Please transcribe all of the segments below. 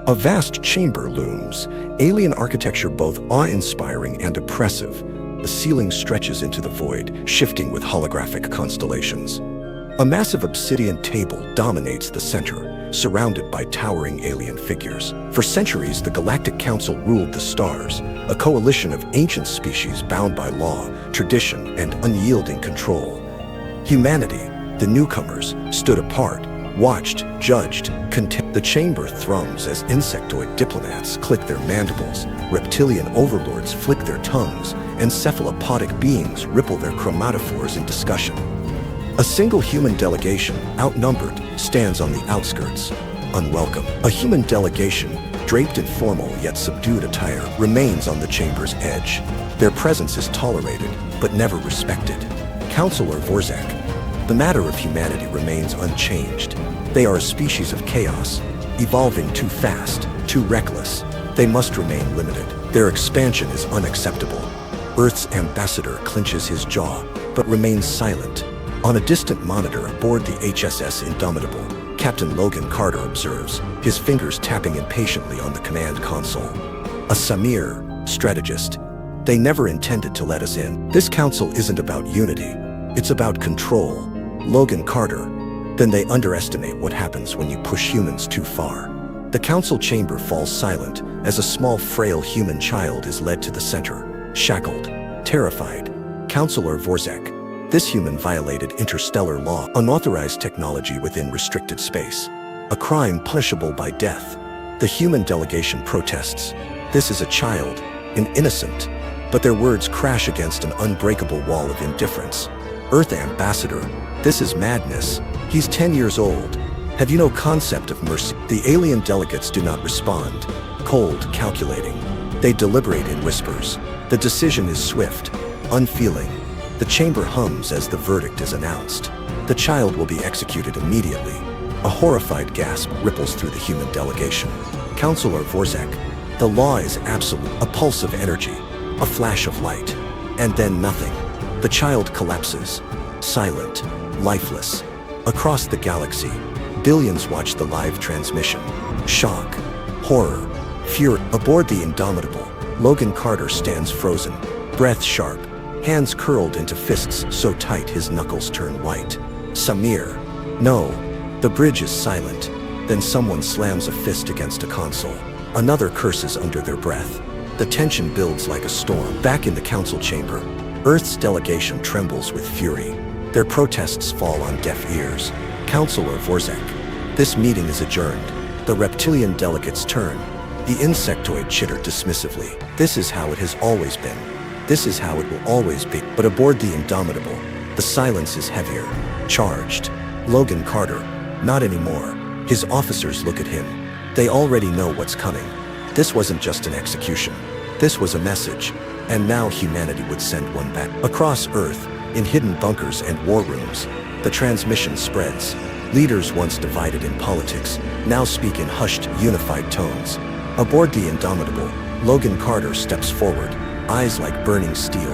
A vast chamber looms, alien architecture both awe-inspiring and oppressive. The ceiling stretches into the void, shifting with holographic constellations. A massive obsidian table dominates the center, surrounded by towering alien figures. For centuries, the Galactic Council ruled the stars, a coalition of ancient species bound by law, tradition, and unyielding control. Humanity, the newcomers, stood apart, watched, judged, the chamber thrums as insectoid diplomats click their mandibles, reptilian overlords flick their tongues, and cephalopodic beings ripple their chromatophores in discussion. A single human delegation, outnumbered, stands on the outskirts, unwelcome. A human delegation, draped in formal yet subdued attire, remains on the chamber's edge. Their presence is tolerated, but never respected. Counselor Vorzak. The matter of humanity remains unchanged. They are a species of chaos, evolving too fast, too reckless. They must remain limited. Their expansion is unacceptable. Earth's ambassador clenches his jaw, but remains silent. On a distant monitor aboard the HSS Indomitable, Captain Logan Carter observes, his fingers tapping impatiently on the command console. A Samir, strategist. They never intended to let us in. This council isn't about unity. It's about control. Logan Carter. Then they underestimate what happens when you push humans too far. The council chamber falls silent as a small, frail human child is led to the center, shackled, terrified. Counselor Vorzak. This human violated interstellar law, unauthorized technology within restricted space, a crime punishable by death. The human delegation protests. This is a child, an innocent, but their words crash against an unbreakable wall of indifference. Earth ambassador, this is madness. He's 10 years old. Have you no concept of mercy? The alien delegates do not respond, cold, calculating. They deliberate in whispers. The decision is swift, unfeeling. The chamber hums as the verdict is announced. The child will be executed immediately. A horrified gasp ripples through the human delegation. Counselor Vorzak. The law is absolute. A pulse of energy, a flash of light, and then nothing. The child collapses, silent, lifeless. Across the galaxy, billions watch the live transmission. Shock, horror, fury. Aboard the Indomitable, Logan Carter stands frozen, breath sharp, hands curled into fists so tight his knuckles turn white. Samir. No. The bridge is silent. Then someone slams a fist against a console. Another curses under their breath. The tension builds like a storm. Back in the council chamber, Earth's delegation trembles with fury. Their protests fall on deaf ears. Counselor Vorzak. This meeting is adjourned. The reptilian delegates turn. The insectoid chitter dismissively. This is how it has always been. This is how it will always be. But aboard the Indomitable, the silence is heavier, charged. Logan Carter. Not anymore. His officers look at him. They already know what's coming. This wasn't just an execution. This was a message. And now humanity would send one back. Across Earth, in hidden bunkers and war rooms, the transmission spreads. Leaders once divided in politics now speak in hushed, unified tones. Aboard the Indomitable, Logan Carter steps forward, eyes like burning steel.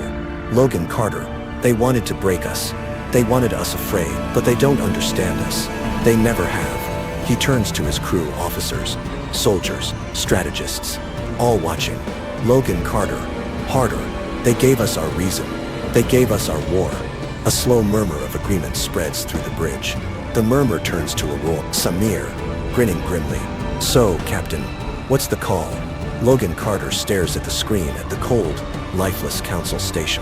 Logan Carter. They wanted to break us. They wanted us afraid, but they don't understand us. They never have. He turns to his crew, officers, soldiers, strategists, all watching. Logan Carter. Harder. They gave us our reason. They gave us our war. A slow murmur of agreement spreads through the bridge. The murmur turns to a roar. Samir, grinning grimly. So, Captain, what's the call? Logan Carter stares at the screen at the cold, lifeless council station.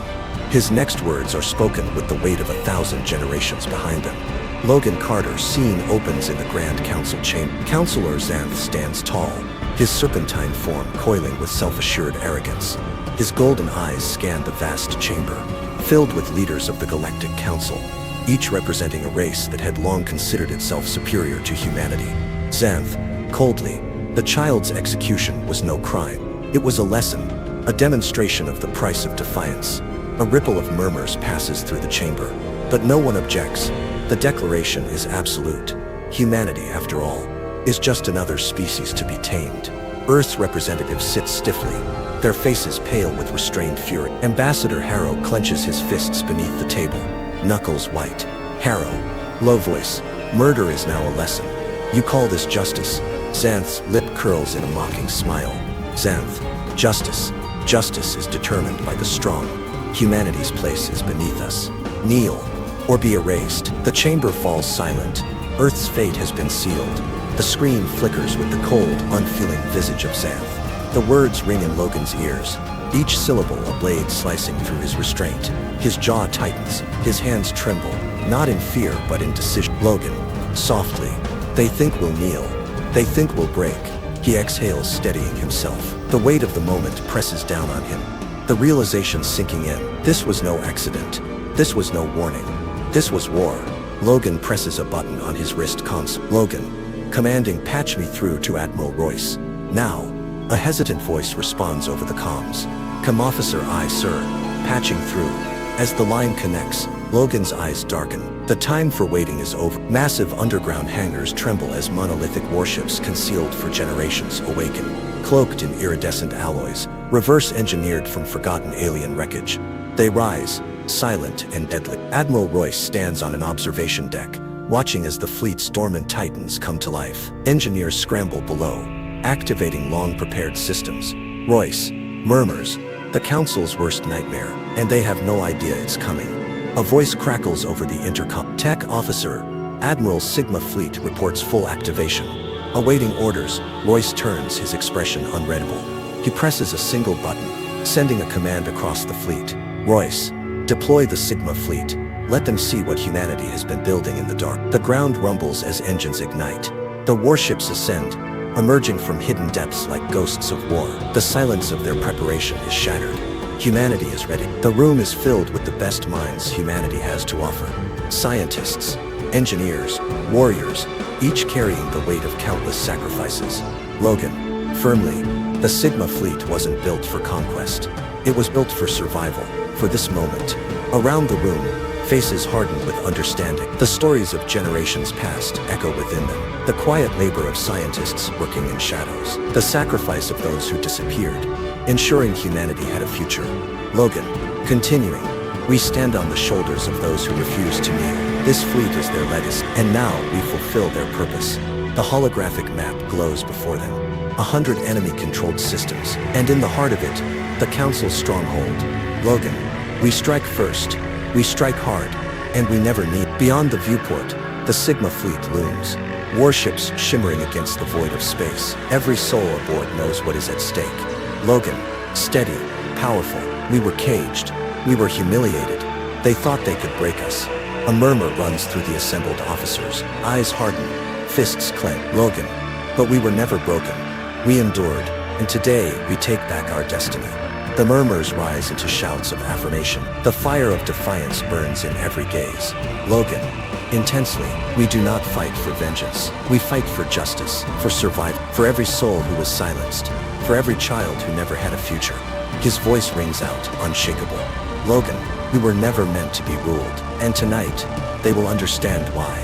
His next words are spoken with the weight of 1,000 generations behind them. Logan Carter's scene opens in the Grand Council chamber. Counselor Xanth stands tall, his serpentine form coiling with self-assured arrogance. His golden eyes scan the vast chamber, filled with leaders of the Galactic Council, each representing a race that had long considered itself superior to humanity. Xanth, coldly, the child's execution was no crime. It was a lesson, a demonstration of the price of defiance. A ripple of murmurs passes through the chamber, but no one objects. The declaration is absolute. Humanity, after all, is just another species to be tamed. Earth's representatives sit stiffly, their faces pale with restrained fury. Ambassador Harrow clenches his fists beneath the table, knuckles white. Harrow, low voice. Murder is now a lesson. You call this justice? Xanth's lip curls in a mocking smile. Xanth, justice. Justice is determined by the strong. Humanity's place is beneath us. Kneel, or be erased. The chamber falls silent. Earth's fate has been sealed. The screen flickers with the cold, unfeeling visage of Xanth. The words ring in Logan's ears, each syllable a blade slicing through his restraint. His jaw tightens, his hands tremble, not in fear but in decision. Logan, softly. They think we'll kneel. They think we'll break. He exhales, steadying himself. The weight of the moment presses down on him. The realization sinking in. This was no accident. This was no warning. This was war. Logan presses a button on his wrist console. Logan, commanding patch me through to Admiral Royce. Now. A hesitant voice responds over the comms. Come officer, aye sir. Patching through. As the line connects, Logan's eyes darken. The time for waiting is over. Massive underground hangars tremble as monolithic warships concealed for generations awaken. Cloaked in iridescent alloys, reverse engineered from forgotten alien wreckage. They rise, silent and deadly. Admiral Royce stands on an observation deck, watching as the fleet's dormant titans come to life. Engineers scramble below, activating long-prepared systems. Royce murmurs, the Council's worst nightmare, and they have no idea it's coming. A voice crackles over the intercom. Tech officer, Admiral Sigma Fleet reports full activation. Awaiting orders, Royce turns, his expression unreadable. He presses a single button, sending a command across the fleet. Royce, deploy the Sigma Fleet. Let them see what humanity has been building in the dark. The ground rumbles as engines ignite. The warships ascend, emerging from hidden depths like ghosts of war. The silence of their preparation is shattered. Humanity is ready. The room is filled with the best minds humanity has to offer. Scientists, engineers, warriors, each carrying the weight of countless sacrifices. Logan, firmly, the Sigma Fleet wasn't built for conquest. It was built for survival, for this moment. Around the room, faces hardened with understanding. The stories of generations past echo within them. The quiet labor of scientists working in shadows. The sacrifice of those who disappeared, ensuring humanity had a future. Logan, continuing, we stand on the shoulders of those who refuse to kneel. This fleet is their legacy, and now we fulfill their purpose. The holographic map glows before them. 100 enemy-controlled systems, and in the heart of it, the Council's stronghold. Logan, we strike first. We strike hard, and we never need. Beyond the viewport, the Sigma Fleet looms, warships shimmering against the void of space. Every soul aboard knows what is at stake. Logan, steady, powerful. We were caged. We were humiliated. They thought they could break us. A murmur runs through the assembled officers. Eyes harden, fists clench. Logan, but we were never broken. We endured, and today we take back our destiny. The murmurs rise into shouts of affirmation. The fire of defiance burns in every gaze. Logan, intensely, we do not fight for vengeance. We fight for justice, for survival, for every soul who was silenced, for every child who never had a future. His voice rings out, unshakable. Logan, we were never meant to be ruled, and tonight, they will understand why.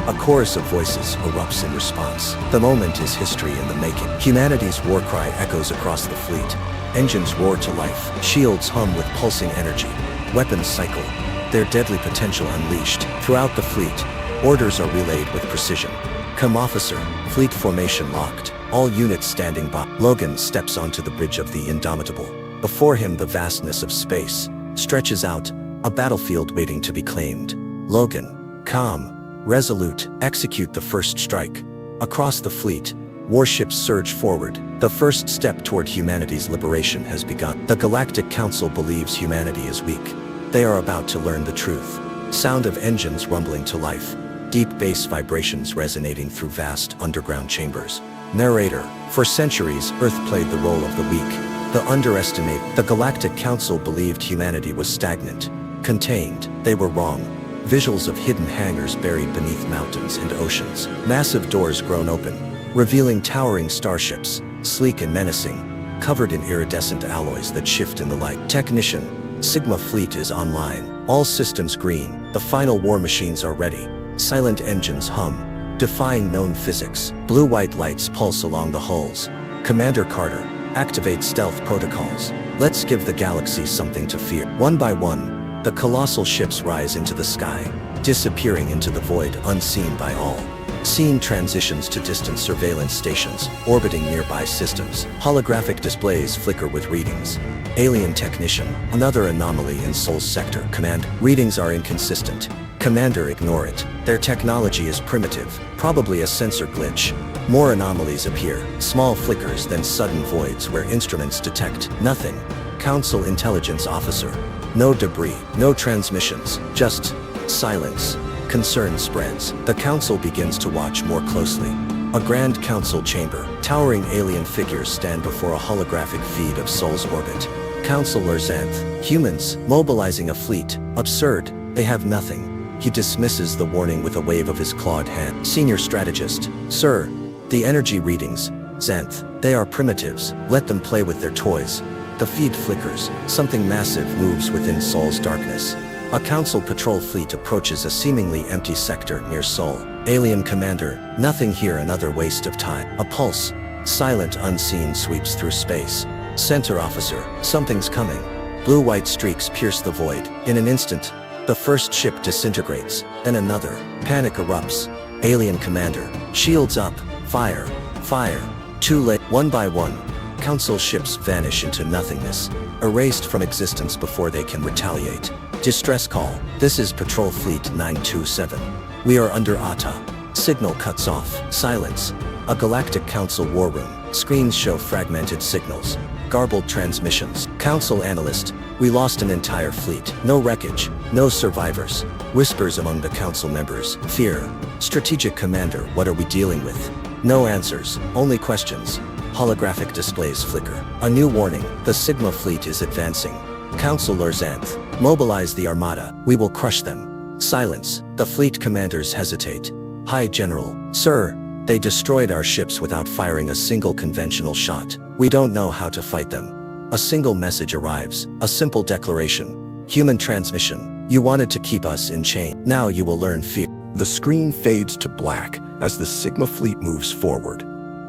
A chorus of voices erupts in response. The moment is history in the making. Humanity's war cry echoes across the fleet. Engines roar to life, shields hum with pulsing energy, weapons cycle, their deadly potential unleashed. Throughout the fleet, orders are relayed with precision. Come officer, fleet formation locked, all units standing by. Logan steps onto the bridge of the Indomitable. Before him the vastness of space stretches out, a battlefield waiting to be claimed. Logan, calm, resolute, execute the first strike. Across the fleet, warships surge forward. The first step toward humanity's liberation has begun. The Galactic Council believes humanity is weak. They are about to learn the truth. Sound of engines rumbling to life. Deep bass vibrations resonating through vast underground chambers. Narrator, for centuries, Earth played the role of the weak, the underestimated. The Galactic Council believed humanity was stagnant, contained. They were wrong. Visuals of hidden hangars buried beneath mountains and oceans. Massive doors grown open, revealing towering starships, sleek and menacing, covered in iridescent alloys that shift in the light. Technician, Sigma Fleet is online, all systems green, the final war machines are ready. Silent engines hum, defying known physics. Blue-white lights pulse along the hulls. Commander Carter, activate stealth protocols. Let's give the galaxy something to fear. One by one, the colossal ships rise into the sky, disappearing into the void unseen by all. Scene transitions to distant surveillance stations, orbiting nearby systems. Holographic displays flicker with readings. Alien technician, another anomaly in Sol's sector. Command, readings are inconsistent. Commander, ignore it. Their technology is primitive, probably a sensor glitch. More anomalies appear, small flickers, then sudden voids where instruments detect nothing. Council intelligence officer. No debris, no transmissions, just silence. Concern spreads. The council begins to watch more closely. A grand council chamber. Towering alien figures stand before a holographic feed of Sol's orbit. Councilor Xanth. Humans, mobilizing a fleet. Absurd. They have nothing. He dismisses the warning with a wave of his clawed hand. Senior strategist. Sir, the energy readings. Xanth. They are primitives. Let them play with their toys. The feed flickers. Something massive moves within Sol's darkness. A council patrol fleet approaches a seemingly empty sector near Sol. Alien commander. Nothing here, another waste of time. A pulse. Silent, unseen, sweeps through space. Center officer. Something's coming. Blue-white streaks pierce the void. In an instant, the first ship disintegrates, then another. Panic erupts. Alien commander. Shields up. Fire. Fire. Too late. One by one, council ships vanish into nothingness, erased from existence before they can retaliate. Distress call. This is Patrol Fleet 927. We are under ATA. Signal cuts off. Silence. A Galactic Council war room. Screens show fragmented signals. Garbled transmissions. Council analyst. We lost an entire fleet. No wreckage. No survivors. Whispers among the council members. Fear. Strategic commander, what are we dealing with? No answers. Only questions. Holographic displays flicker. A new warning. The Sigma fleet is advancing. Councilor Xanth. Mobilize the armada. We will crush them. Silence. The fleet commanders hesitate. Hi, General. Sir, they destroyed our ships without firing a single conventional shot. We don't know how to fight them. A single message arrives. A simple declaration. Human transmission. You wanted to keep us in chain. Now you will learn fear. The screen fades to black as the Sigma fleet moves forward.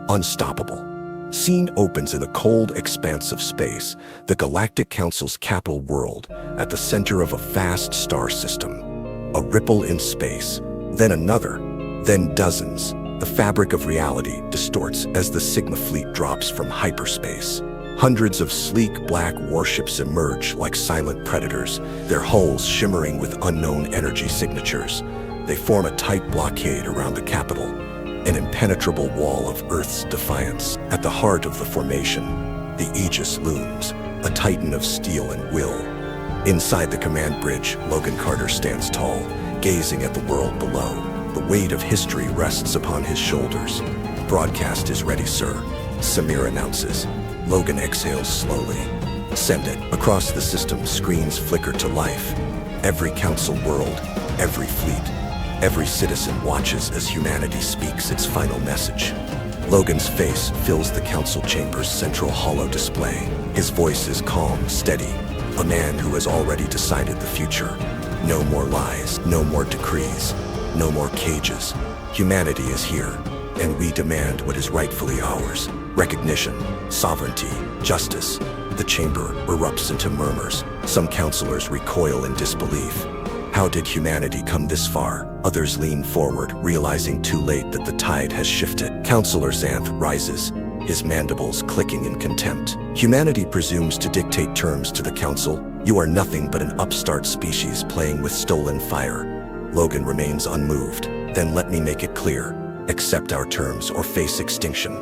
Unstoppable. Scene opens in a cold expanse of space, the Galactic Council's capital world, at the center of a vast star system. A ripple in space, then another, then dozens. The fabric of reality distorts as the Sigma fleet drops from hyperspace. Hundreds of sleek black warships emerge like silent predators, their hulls shimmering with unknown energy signatures. They form a tight blockade around the capital, an impenetrable wall of Earth's defiance. At the heart of the formation, the Aegis looms, a titan of steel and will. Inside the command bridge, Logan Carter stands tall, gazing at the world below. The weight of history rests upon his shoulders. Broadcast is ready, sir, Samir announces. Logan exhales slowly. Send it. Across the system, screens flicker to life. Every council world, every fleet, every citizen watches as humanity speaks its final message. Logan's face fills the council chamber's central holo display. His voice is calm, steady, a man who has already decided the future. No more lies, no more decrees, no more cages. Humanity is here, and we demand what is rightfully ours. Recognition, sovereignty, justice. The chamber erupts into murmurs. Some councilors recoil in disbelief. How did humanity come this far? Others lean forward, realizing too late that the tide has shifted. Councilor Xanth rises, his mandibles clicking in contempt. Humanity presumes to dictate terms to the council. You are nothing but an upstart species playing with stolen fire. Logan remains unmoved. Then let me make it clear. Accept our terms or face extinction.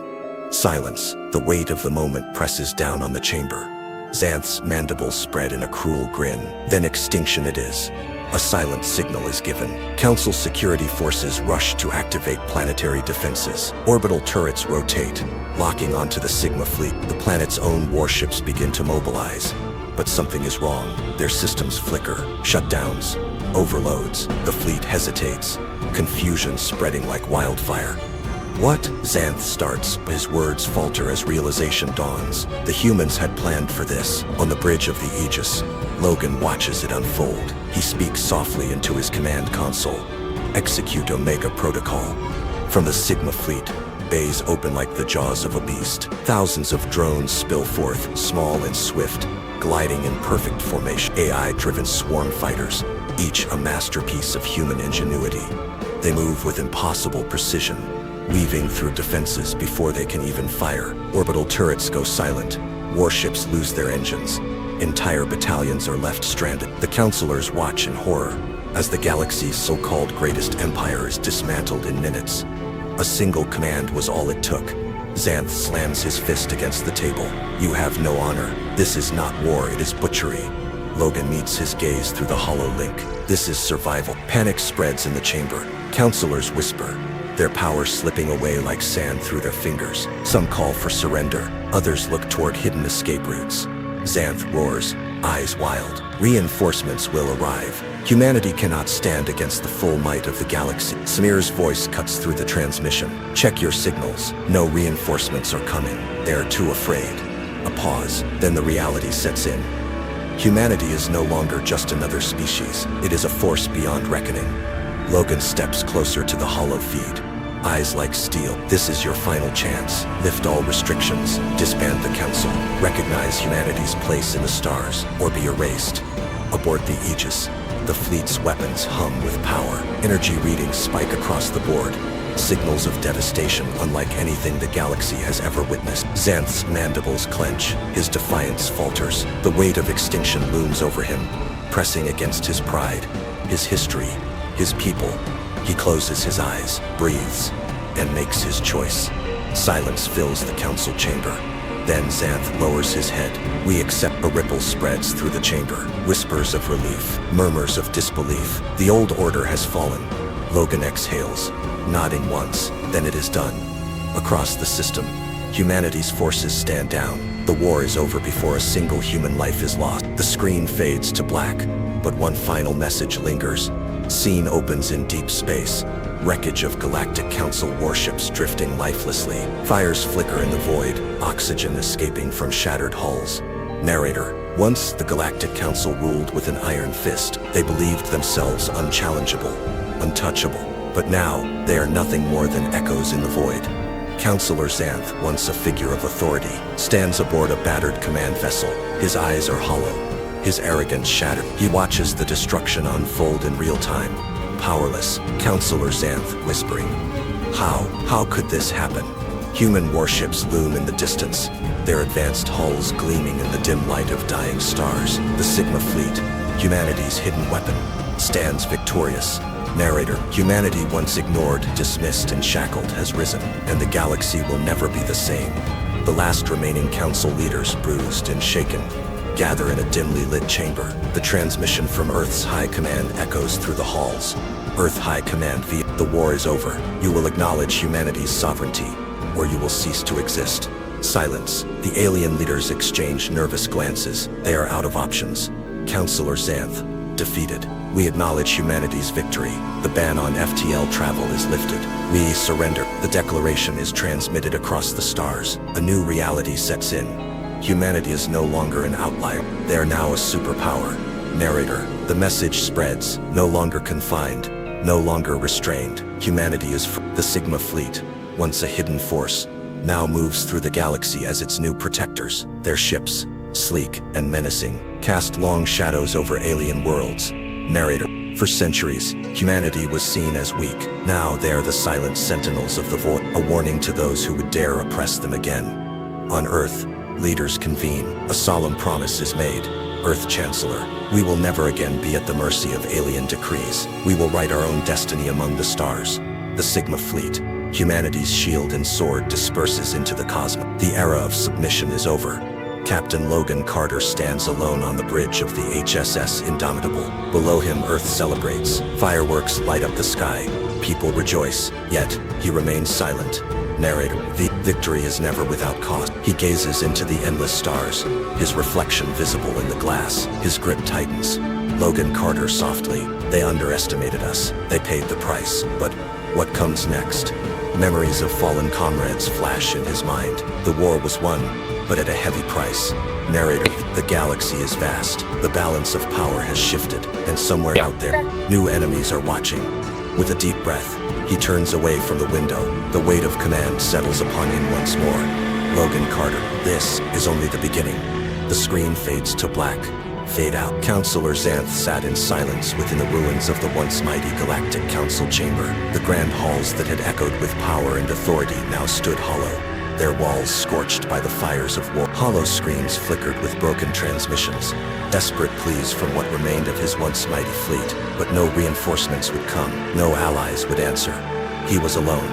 Silence. The weight of the moment presses down on the chamber. Xanth's mandibles spread in a cruel grin. Then extinction it is. A silent signal is given. Council security forces rush to activate planetary defenses. Orbital turrets rotate, locking onto the Sigma fleet. The planet's own warships begin to mobilize. But something is wrong. Their systems flicker, shutdowns, overloads. The fleet hesitates, confusion spreading like wildfire. What? Xanth starts, but his words falter as realization dawns. The humans had planned for this. On the bridge of the Aegis, Logan watches it unfold. He speaks softly into his command console. Execute Omega Protocol. From the Sigma fleet, bays open like the jaws of a beast. Thousands of drones spill forth, small and swift, gliding in perfect formation. AI-driven swarm fighters, each a masterpiece of human ingenuity. They move with impossible precision, weaving through defenses before they can even fire. Orbital turrets go silent. Warships lose their engines. Entire battalions are left stranded. The counselors watch in horror as the galaxy's so-called greatest empire is dismantled in minutes. A single command was all it took. Xanth slams his fist against the table. You have no honor. This is not war, it is butchery. Logan meets his gaze through the hollow link. This is survival. Panic spreads in the chamber. Counselors whisper, their power slipping away like sand through their fingers. Some call for surrender. Others look toward hidden escape routes. Xanth roars, eyes wild. Reinforcements will arrive. Humanity cannot stand against the full might of the galaxy. Samir's voice cuts through the transmission. Check your signals. No reinforcements are coming. They are too afraid. A pause, then the reality sets in. Humanity is no longer just another species. It is a force beyond reckoning. Logan steps closer to the hollow feed. Eyes like steel. This is your final chance. Lift all restrictions. Disband the council. Recognize humanity's place in the stars, or be erased. Abort the Aegis. The fleet's weapons hum with power. Energy readings spike across the board. Signals of devastation unlike anything the galaxy has ever witnessed. Xanth's mandibles clench. His defiance falters. The weight of extinction looms over him, pressing against his pride, his history, his people. He closes his eyes, breathes, and makes his choice. Silence fills the council chamber. Then Xanth lowers his head. We accept. A ripple spreads through the chamber. Whispers of relief, murmurs of disbelief. The old order has fallen. Logan exhales, nodding once, then it is done. Across the system, humanity's forces stand down. The war is over before a single human life is lost. The screen fades to black, but one final message lingers. Scene opens in deep space. Wreckage of Galactic Council warships drifting lifelessly. Fires flicker in the void, oxygen escaping from shattered hulls. Narrator. Once the Galactic Council ruled with an iron fist. They believed themselves unchallengeable, untouchable. But now, they are nothing more than echoes in the void. Counselor Xanth, once a figure of authority, stands aboard a battered command vessel. His eyes are hollow, his arrogance shattered. He watches the destruction unfold in real time. Powerless, Counselor Xanth whispering, How could this happen? Human warships loom in the distance, their advanced hulls gleaming in the dim light of dying stars. The Sigma fleet, humanity's hidden weapon, stands victorious. Narrator. Humanity once ignored, dismissed, and shackled has risen, and the galaxy will never be the same. The last remaining council leaders, bruised and shaken, gather in a dimly lit chamber. The transmission from Earth's High Command echoes through the halls. Earth High Command via. The war is over. You will acknowledge humanity's sovereignty, or you will cease to exist. Silence. The alien leaders exchange nervous glances. They are out of options. Counselor Xanth. Defeated. We acknowledge humanity's victory. The ban on FTL travel is lifted. We surrender. The declaration is transmitted across the stars. A new reality sets in. Humanity is no longer an outlier. They are now a superpower. Narrator. The message spreads, no longer confined, no longer restrained. Humanity is free. The Sigma fleet, once a hidden force, now moves through the galaxy as its new protectors. Their ships, sleek and menacing, cast long shadows over alien worlds. Narrator. For centuries, humanity was seen as weak. Now they are the silent sentinels of the void, a warning to those who would dare oppress them again. On Earth, leaders convene. A solemn promise is made. Earth Chancellor, we will never again be at the mercy of alien decrees. We will write our own destiny among the stars. The Sigma fleet, humanity's shield and sword, disperses into the cosmos. The era of submission is over. Captain Logan Carter stands alone on the bridge of the HSS Indomitable. Below him, Earth celebrates. Fireworks light up the sky. People rejoice, yet he remains silent. Narrator. The victory is never without cost. He gazes into the endless stars, his reflection visible in the glass. His grip tightens. Logan Carter softly. They underestimated us. They paid the price. But what comes next? Memories of fallen comrades flash in his mind. The war was won, but at a heavy price. Narrator. The galaxy is vast. The balance of power has shifted, and somewhere out there, new enemies are watching. With a deep breath, he turns away from the window. The weight of command settles upon him once more. Logan Carter. This is only the beginning. The screen fades to black. fade out. Counselor Xanth sat in silence within the ruins of the once mighty Galactic Council chamber. The grand halls that had echoed with power and authority now stood hollow, their walls scorched by the fires of war. Hollow screens flickered with broken transmissions, desperate pleas from what remained of his once mighty fleet. But no reinforcements would come, no allies would answer. He was alone.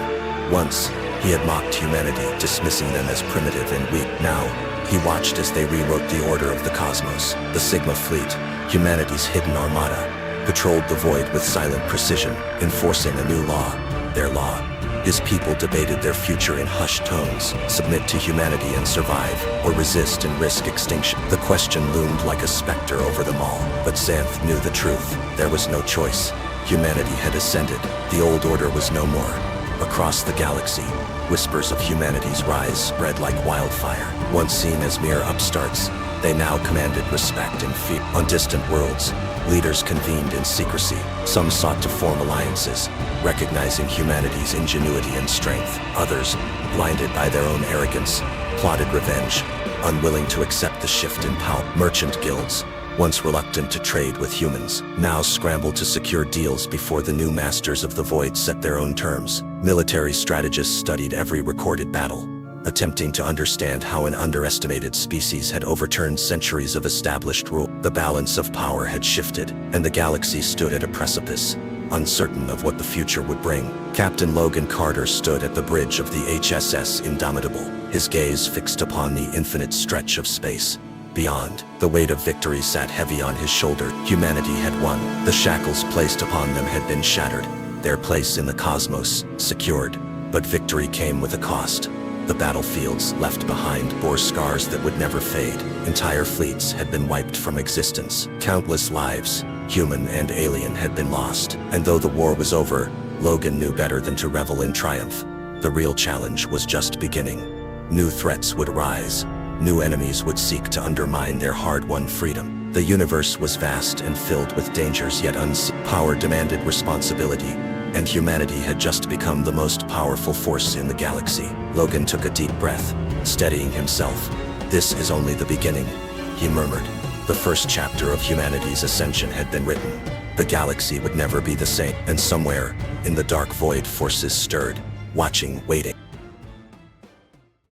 Once, he had mocked humanity, dismissing them as primitive and weak. Now, he watched as they rewrote the order of the cosmos. The Sigma fleet, humanity's hidden armada, patrolled the void with silent precision, enforcing a new law, their law. His people debated their future in hushed tones: submit to humanity and survive, or resist and risk extinction. The question loomed like a specter over them all. But Xanth knew the truth. There was no choice. Humanity had ascended. The old order was no more. Across the galaxy, whispers of humanity's rise spread like wildfire. Once seen as mere upstarts, they now commanded respect and fear. On distant worlds, leaders convened in secrecy. Some sought to form alliances, recognizing humanity's ingenuity and strength. Others, blinded by their own arrogance, plotted revenge, unwilling to accept the shift in power. Merchant guilds, once reluctant to trade with humans, now scrambled to secure deals before the new masters of the void set their own terms. Military strategists studied every recorded battle, attempting to understand how an underestimated species had overturned centuries of established rule. The balance of power had shifted, and the galaxy stood at a precipice, uncertain of what the future would bring. Captain Logan Carter stood at the bridge of the HSS Indomitable, his gaze fixed upon the infinite stretch of space. Beyond, the weight of victory sat heavy on his shoulder. Humanity had won. The shackles placed upon them had been shattered, their place in the cosmos secured. But victory came with a cost. The battlefields left behind bore scars that would never fade. Entire fleets had been wiped from existence. Countless lives, human and alien, had been lost. And though the war was over, Logan knew better than to revel in triumph. The real challenge was just beginning. New threats would rise. New enemies would seek to undermine their hard-won freedom. The universe was vast and filled with dangers yet unseen. Power demanded responsibility, and humanity had just become the most powerful force in the galaxy. Logan took a deep breath, steadying himself. "This is only the beginning," he murmured. The first chapter of humanity's ascension had been written. The galaxy would never be the same. And somewhere, in the dark void, forces stirred, watching, waiting.